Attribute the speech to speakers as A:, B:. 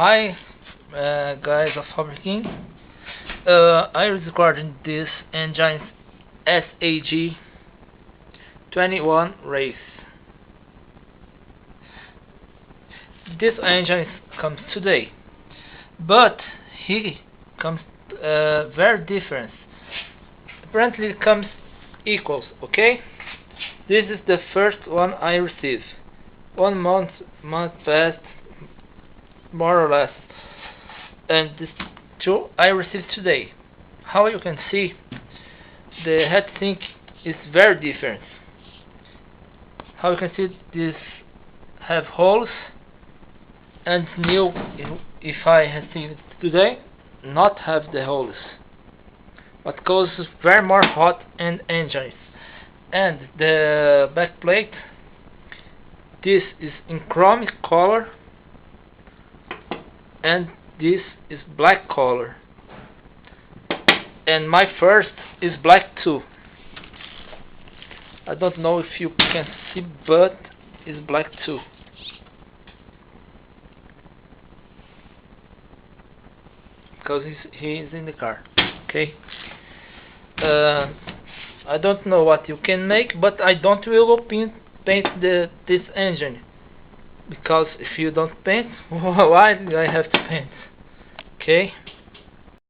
A: Hi, guys of HOBBYKING. I was recording this engine SAG 21 race. This engine comes today, but he comes very different. Apparently, it comes equals. Okay, this is the first one I received. 1 month passed, more or less, and this two I received today. How you can see, the heatsink is very different. How you can see, this have holes, and new, if I received today, not have the holes, what causes very more hot and engines. And the backplate, this is in chrome color, and this is black color, and my first is black too. I don't know if you can see, but it's black too. Because he is in the car. Okay. I don't know what you can make, but I don't will paint this engine, because if you don't paint, why do I have to paint? Okay.